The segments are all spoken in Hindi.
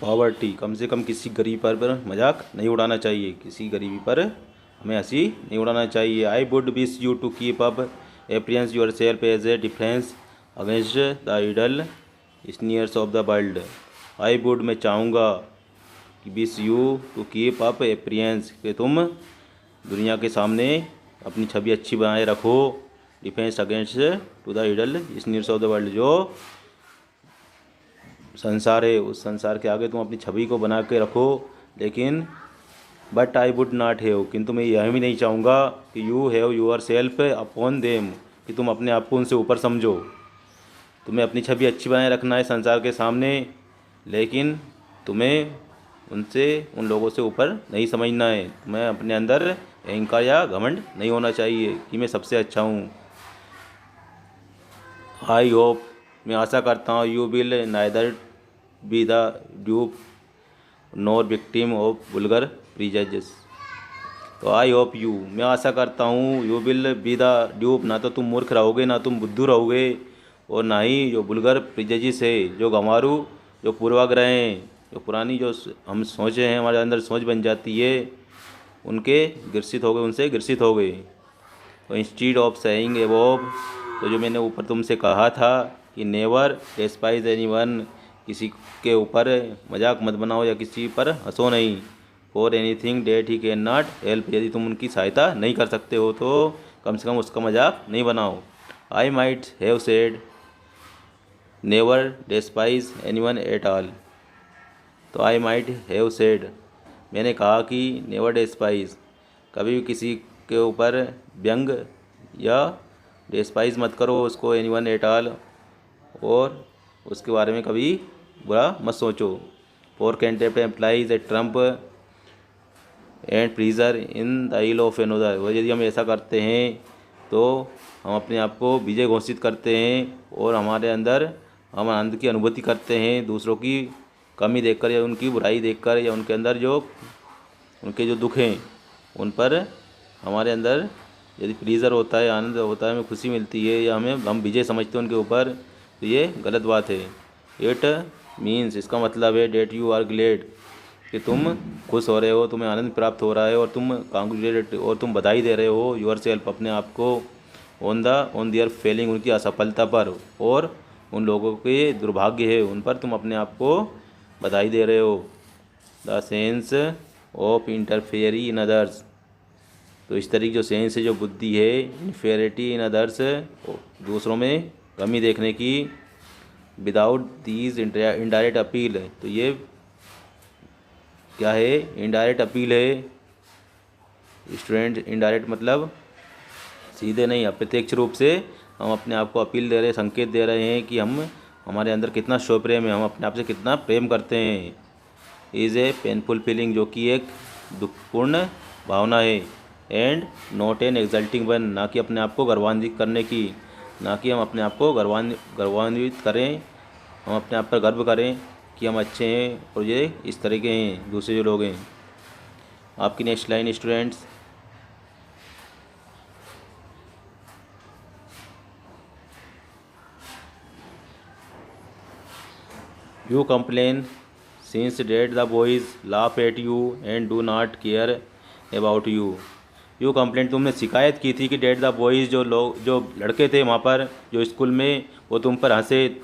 पॉवर्टी, कम से कम किसी गरीब पर मजाक नहीं उड़ाना चाहिए, किसी गरीबी पर हमें हंसी नहीं उड़ाना चाहिए। I would wish you to keep up appearance yourself as a difference against the idle sneerers of the world. I would, मैं चाहूँगा कि wish you to keep up appearance, कि तुम दुनिया के सामने अपनी छवि अच्छी बनाए रखो, defence against to the idle sneerers of the world, जो संसार है उस संसार के आगे तुम अपनी छवि को बना के रखो। लेकिन but I would not have, किंतु मैं यह भी नहीं चाहूँगा कि you have yourself upon them, कि तुम अपने आप को उनसे ऊपर समझो। तुम्हें अपनी छवि अच्छी बनाए रखना है संसार के सामने, लेकिन तुम्हें उनसे उन लोगों से ऊपर नहीं समझना है। तुम्हें अपने अंदर अहंकार या घमंड नहीं होना चाहिए कि मैं सबसे अच्छा हूँ। आई होप, मैं आशा करता हूँ, you will neither be the dupe nor victim of vulgar prejudices. तो आई होप यू, मैं आशा करता हूँ, you will be the dupe, ना तो तुम मूर्ख रहोगे, ना तुम बुद्धू रहोगे, और ना ही जो वुल्गर प्रीजजेस है, जो गंवारू, जो पूर्वाग्रह हैं, जो पुरानी जो हम सोचे हैं, हमारे अंदर सोच बन जाती है, उनके ग्रसित हो गए, उनसे ग्रसित हो गए। तो इंस्टीड ऑफ सेइंग एबोव, तो जो मैंने ऊपर तुमसे कहा था कि नेवर डेस्पाइज एनीवन, किसी के ऊपर मजाक मत बनाओ या किसी पर हंसो नहीं। For anything that he can not help, यदि तुम उनकी सहायता नहीं कर सकते हो तो कम से कम उसका मजाक नहीं बनाओ। I might have said never despise anyone at all. तो आई माइट हैव सेड, मैंने कहा कि नेवर डेस्पाइज, कभी भी किसी के ऊपर व्यंग या डेस्पाइज मत करो उसको, एनीवन एट ऑल, और उसके बारे में कभी बुरा मत सोचो। For contempt implies a trump and pleasure in the ill of another, और यदि हम ऐसा करते हैं तो हम अपने आप को विजय घोषित करते हैं और हमारे अंदर हम आनंद की अनुभूति करते हैं, दूसरों की कमी देखकर या उनकी बुराई देखकर, या उनके अंदर जो उनके जो दुख हैं उन पर हमारे अंदर यदि प्लीज़र होता है, आनंद होता है, हमें खुशी मिलती है, या हमें हम विजय समझते हैं उनके ऊपर, तो ये गलत बात है। इट मीन्स, इसका मतलब है डेट यू आर ग्लेड, कि तुम खुश हो रहे हो, तुम्हें आनंद प्राप्त हो रहा है, और तुम कांग्रेचुलेट, और तुम बधाई दे रहे हो योर सेल्फ, अपने आप को, ऑन दियर फेलिंग, उनकी असफलता पर, और उन लोगों के दुर्भाग्य है उन पर तुम अपने आप को बधाई दे रहे हो। The sense of interfering in others, तो इस तरीके जो सेंस है, जो बुद्धि है, इन्फेरिटी इन अदर्स, दूसरों में कमी देखने की, विदाउट दीज इनडायरेक्ट अपील, तो ये क्या है, इनडायरेक्ट अपील है स्टूडेंट। इनडायरेक्ट मतलब सीधे नहीं, अप्रत्यक्ष रूप से हम अपने आप को अपील दे रहे हैं, संकेत दे रहे हैं कि हम हमारे अंदर कितना शो प्रेम है, हम अपने आप से कितना प्रेम करते हैं। इज़ ए पेनफुल फीलिंग, जो कि एक दुखपूर्ण भावना है, and not an exulting one, ना कि अपने आप को गर्वान्वित करने की, ना कि हम अपने आप को गर्वान्वित करें, हम अपने आप पर गर्व करें कि हम अच्छे हैं और ये इस तरह के हैं दूसरे जो लोग हैं। आपकी next line students. You complain since that the boys laugh at you and do not care about you. You complaint, तुमने शिकायत की थी कि डेट द बॉयज़, जो लोग, जो लड़के थे वहाँ पर जो स्कूल में, वो तुम पर हंसे,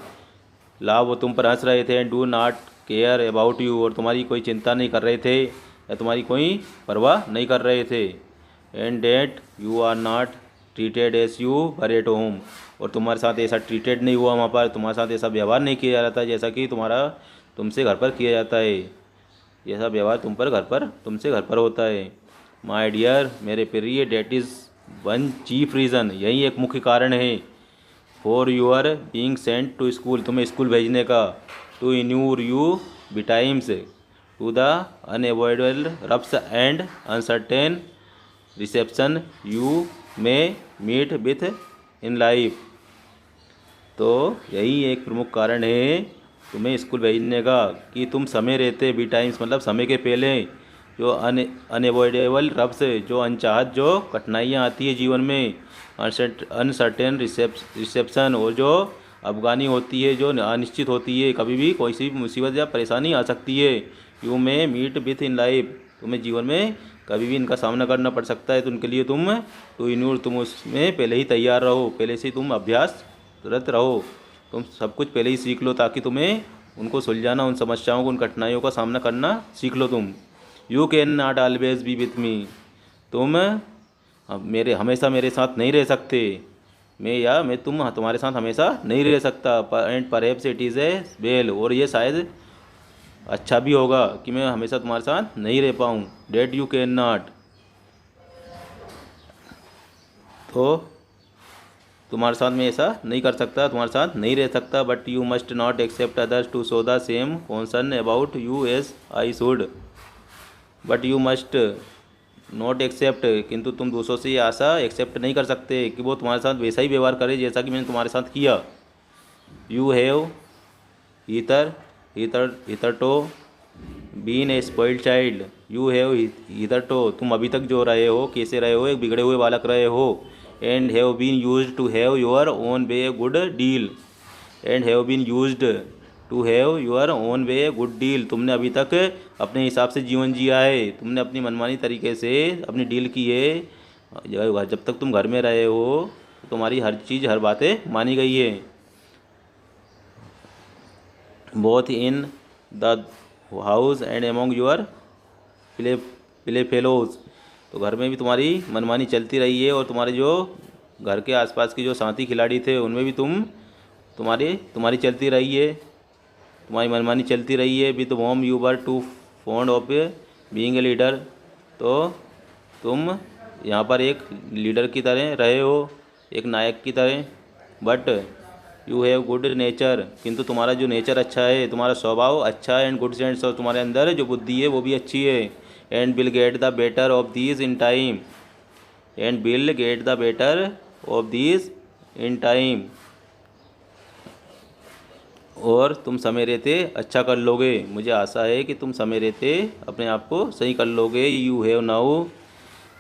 ला वो तुम पर हंस रहे थे, and do not care about you, और तुम्हारी कोई चिंता नहीं कर रहे थे या तुम्हारी कोई परवाह नहीं कर रहे थे। And that you are not treated as you were at home, और तुम्हारे साथ ऐसा ट्रीटेड नहीं हुआ वहाँ पर, तुम्हारे साथ ऐसा व्यवहार नहीं किया जाता जैसा कि तुमसे घर पर किया जाता है, जैसा व्यवहार तुमसे घर पर होता है। माय डियर, मेरे प्रिय, that is one chief reason, यही एक मुख्य कारण है, for your being sent to school, तुम्हें स्कूल भेजने का, to inure you betimes to the unavoidable rubs and uncertain reception you may meet with in life. तो यही एक प्रमुख कारण है तुम्हें स्कूल भेजने का, कि तुम समय रहते, बी टाइम्स मतलब समय के पहले, जो अनएवॉइडेबल रब्स, जो अनचाहत जो कठिनाइयाँ आती है जीवन में, अनसर्टेन रिसेप्शन, और जो अफगानी होती है, जो अनिश्चित होती है, कभी भी कोई सी भी मुसीबत या परेशानी आ सकती है। You may meet with in life, तुम्हें जीवन में कभी भी इनका सामना करना पड़ सकता है, तो उनके लिए तुम उसमें पहले ही तैयार रहो, पहले से तुम अभ्यासरत रहो, तुम सब कुछ पहले ही सीख लो, ताकि तुम्हें उनको सुलझाना, उन समस्याओं को, उन कठिनाइयों का सामना करना सीख लो तुम। You can not always be with me, तुम मेरे हमेशा मेरे साथ नहीं रह सकते, मैं तुम्हारे साथ हमेशा नहीं रह सकता। And perhaps it is a well, और ये शायद अच्छा भी होगा कि मैं हमेशा तुम्हारे साथ नहीं रह पाऊँ। डेट यू कैन नॉट, तो तुम्हारे साथ मैं ऐसा नहीं कर सकता, तुम्हारे साथ नहीं रह सकता। But you must not expect others to show the same concern about you as I should. But you must not expect, किंतु तुम दूसरों से ये आशा एक्सेप्ट नहीं कर सकते कि वो तुम्हारे साथ वैसा ही व्यवहार करे जैसा कि मैंने तुम्हारे साथ किया। You have hitherto been a spoiled child, you have hitherto, तुम अभी तक जो रहे हो, कैसे रहे हो, एक बिगड़े हुए बालक रहे हो। And have been used to have your own way a good deal, and have been used to have your own way a good deal, तुमने अभी तक अपने हिसाब से जीवन जिया है, तुमने अपनी मनमानी तरीके से अपनी डील की है। जब तक तुम घर में रहे हो तुम्हारी हर चीज़, हर बातें मानी गई है। Both in the house and among your play fellows, तो घर में भी तुम्हारी मनमानी चलती रही है, और तुम्हारे जो घर के आसपास के जो साथी खिलाड़ी थे उनमें भी तुम्हारी चलती रही है, तुम्हारी मनमानी चलती रही है। With home you were too fond of being a leader, तो तुम यहाँ पर एक लीडर की तरह रहे हो, एक नायक की तरह। But you have good nature, किंतु तुम्हारा जो नेचर अच्छा है, तुम्हारा स्वभाव अच्छा है। एंड गुड सेंस, और तुम्हारे अंदर जो बुद्धि है वो भी अच्छी है। And will get the better of these in time, and will get the better of these in time, और तुम समय रहते अच्छा कर लोगे, मुझे आशा है कि तुम समय रहते अपने आप को सही कर लोगे। You have now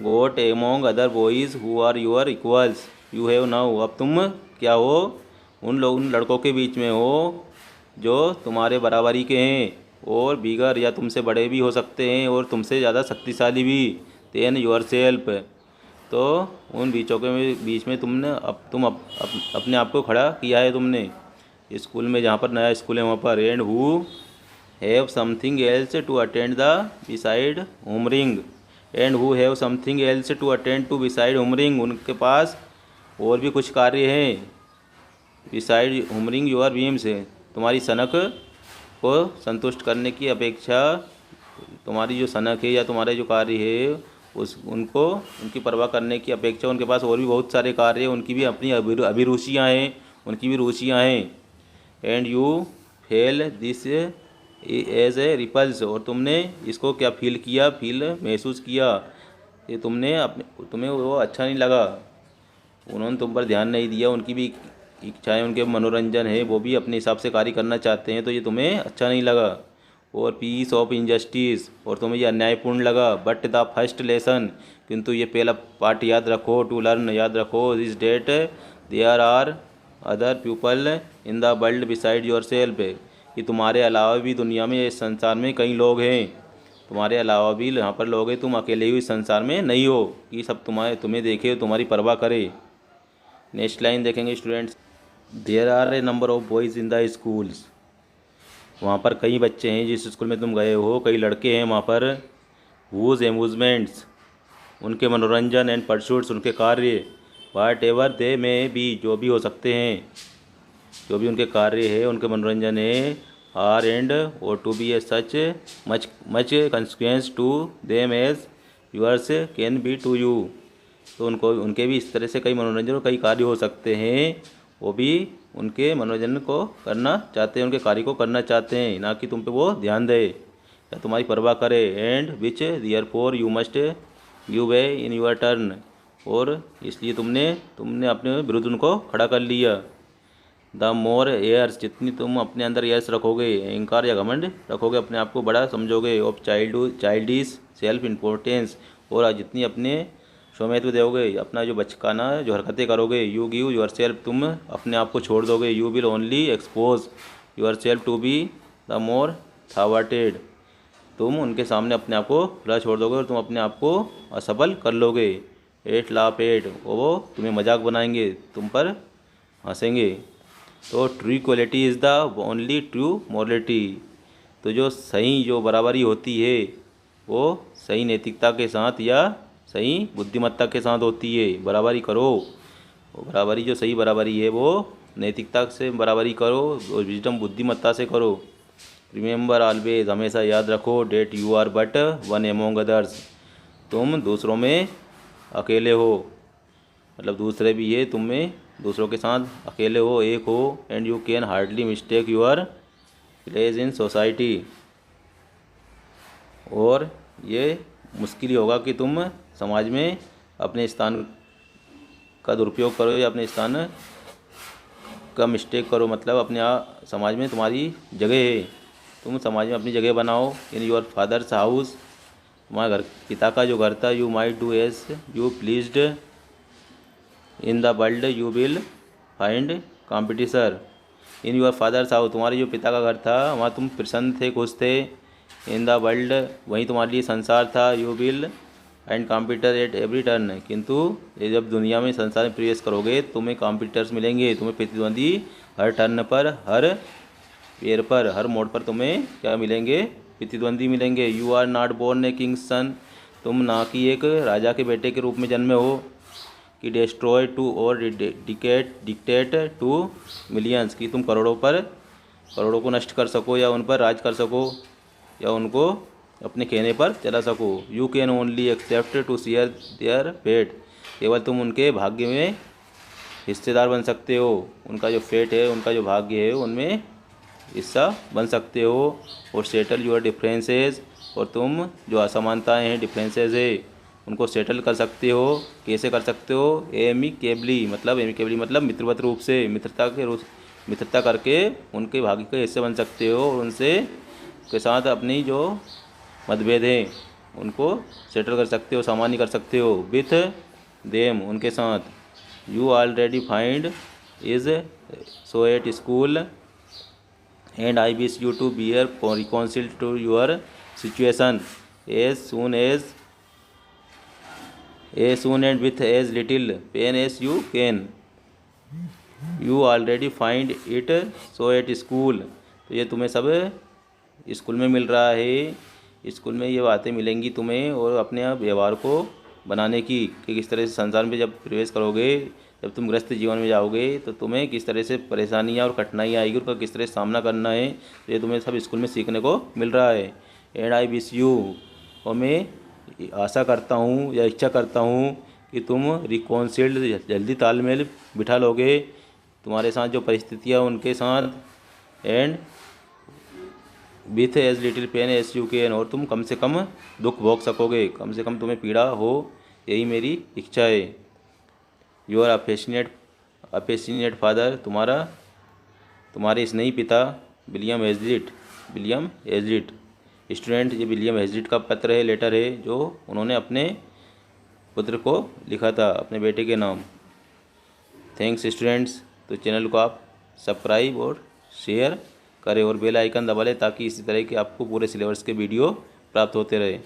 got among other boys who are your equals, you have now, अब तुम क्या हो, उन लड़कों के बीच में हो जो तुम्हारे बराबरी के हैं, और बिगर या तुमसे बड़े भी हो सकते हैं, और तुमसे ज़्यादा शक्तिशाली भी। देन योर सेल्फ, तो उन बीच में अपने आप को खड़ा किया है तुमने स्कूल में, जहाँ पर नया स्कूल है वहाँ पर। And who have something else to attend the beside humouring, and who have something else to attend to beside humouring, उनके पास और भी कुछ कार्य हैं बिसाइड होमरिंग योर बीम्स, तुम्हारी सनक को संतुष्ट करने की अपेक्षा, तुम्हारी जो सनक है या तुम्हारे जो कार्य है उनकी परवाह करने की अपेक्षा उनके पास और भी बहुत सारे कार्य हैं, उनकी भी अपनी अभिरुचियाँ हैं, उनकी भी रुचियाँ हैं। And you fell this as a repulse, और तुमने इसको क्या फील महसूस किया कि तुम्हें वो अच्छा नहीं लगा, उन्होंने तुम पर ध्यान नहीं दिया, उनकी भी इच्छाएं, उनके मनोरंजन है, वो भी अपने हिसाब से कार्य करना चाहते हैं, तो ये तुम्हें अच्छा नहीं लगा। और पीस ऑफ इनजस्टिस, और तुम्हें ये अन्यायपूर्ण लगा। बट द फर्स्ट लेसन, किंतु ये पहला पार्ट याद रखो, टू लर्न, याद रखो, is that there are other people in the world beside yourself, कि तुम्हारे अलावा भी दुनिया में, इस संसार में कई लोग हैं, तुम्हारे अलावा भी यहाँ पर लोग हैं, तुम अकेले ही इस संसार में नहीं हो कि सब तुम्हें देखे, तुम्हारी परवाह करे। नेक्स्ट लाइन देखेंगे students. There are a number of boys in the schools, वहाँ पर कई बच्चे हैं जिस स्कूल में तुम गए हो, कई लड़के हैं वहाँ पर। हुज एम्यूजमेंट्स, उनके मनोरंजन, एंड परसूट्स, उनके कार्य, वाट एवर दे में बी, जो भी हो सकते हैं, जो भी उनके कार्य है, उनके मनोरंजन है, आर एंड और to be a such much consequence to them as yours can be to you, तो उनके भी इस तरह से कई मनोरंजन और कई कार्य हो सकते हैं, वो भी उनके मनोरंजन को करना चाहते हैं, उनके कार्य को करना चाहते हैं, ना कि तुम पे वो ध्यान दे या तुम्हारी परवाह करे। And which therefore you must give way in your turn, और इसलिए तुमने अपने विरुद्ध उनको खड़ा कर लिया। द मोर एयर्स, जितनी तुम अपने अंदर एयर्स रखोगे, अहंकार या घमंड रखोगे, अपने आप को बड़ा समझोगे, ऑफ चाइल्डिश सेल्फ इम्पोर्टेंस, और जितनी अपने स्वमित्व दोगे, अपना जो बचकाना जो हरकतें करोगे। यू गिव योर सेल्फ, तुम अपने आप को छोड़ दोगे। You will only expose yourself to be the more thwarted, तुम उनके सामने अपने आप को खुला छोड़ दोगे और तुम अपने आप को असफल कर लोगे। एट लाफ एट, वो तुम्हें मजाक बनाएंगे, तुम पर हंसेंगे। तो true equality is the only true morality, तो जो सही जो बराबरी होती है वो सही नैतिकता के साथ या सही बुद्धिमत्ता के साथ होती है। बराबरी करो, वो बराबरी जो सही बराबरी है वो नैतिकता से बराबरी करो और विजडम बुद्धिमत्ता से करो। रिमेंबर ऑलवेज, हमेशा याद रखो, that you are but one among others, तुम दूसरों में अकेले हो, मतलब दूसरे भी ये तुम में दूसरों के साथ अकेले हो, एक हो। And you can hardly mistake your place in society, और ये मुश्किल ही होगा कि तुम समाज में अपने स्थान का दुरुपयोग करो या अपने स्थान का मिस्टेक करो, मतलब अपने समाज में तुम्हारी जगह है, तुम समाज में अपनी जगह बनाओ। इन योर फादर्स हाउस, तुम्हारे घर पिता का जो घर था। You might do as you pleased in the world you will find competition. In your father's house, तुम्हारे जो पिता का घर था वहाँ तुम प्रसन्न थे, खुश थे। इन द वर्ल्ड, वहीं तुम्हारे लिए संसार था। You will and competitor at every turn, किंतु ये जब दुनिया में संसार में प्रवेश करोगे तुम्हें कॉम्पिटिटर्स मिलेंगे, तुम्हें प्रतिद्वंदी हर टर्न पर, हर पैर पर, हर मोड़ पर तुम्हें क्या मिलेंगे, प्रतिद्वंदी मिलेंगे। You are not born a king's son, तुम ना कि एक राजा के बेटे के रूप में जन्मे हो कि डिस्ट्रॉय टू और डिक्टेट टू मिलियंस, कि तुम करोड़ों को नष्ट कर सको या उन पर राज कर सको या उनको अपने कहने पर चला सको। You can only expect to share their fate, केवल तुम उनके भाग्य में हिस्सेदार बन सकते हो, उनका जो फेट है, उनका जो भाग्य है उनमें हिस्सा बन सकते हो। और सेटल योर डिफरेंसेस, और तुम जो असमानताएं हैं, डिफरेंसेस है, उनको सेटल कर सकते हो। कैसे कर सकते हो? एमिकेबली मतलब मित्रवत रूप से, मित्रता करके उनके भाग्य के हिस्से बन सकते हो और उनसे के साथ अपनी जो मतभेद हैं उनको सेटल कर सकते हो, सामान्य कर सकते हो। विथ देम, उनके साथ। You already find is so at school and I wish you to bear reconcile to your situation as soon and with as little pain as you can. You already find it so at school, तो ये तुम्हें सब स्कूल में मिल रहा है, स्कूल में ये बातें मिलेंगी तुम्हें, और अपने व्यवहार को बनाने की कि किस तरह से संसार में जब प्रवेश करोगे, जब तुम गृहस्थ जीवन में जाओगे तो तुम्हें किस तरह से परेशानियाँ और कठिनाइयाँ आएगी, उनका किस तरह से सामना करना है, तो ये तुम्हें सब स्कूल में सीखने को मिल रहा है। एंड आई विश यू, और मैं आशा करता हूँ या इच्छा करता हूँ कि तुम रिकॉन्सिल्ड जल्दी तालमेल बिठा लोगे तुम्हारे साथ जो परिस्थितियाँ उनके साथ। And with as little pain as you can, और तुम कम से कम दुख भोग सकोगे, कम से कम तुम्हें पीड़ा हो, यही मेरी इच्छा है। योर अफेशनेट फादर, तुम्हारे स्नेही पिता विलियम हेजलिट। स्टूडेंट, ये विलियम हेजलिट का पत्र है, लेटर है जो उन्होंने अपने पुत्र को लिखा था, अपने बेटे के नाम। Thanks students. तो चैनल को आप सब्सक्राइब और शेयर करें और बेल आइकन दबा लें ताकि इसी तरह के आपको पूरे सिलेबस के वीडियो प्राप्त होते रहे।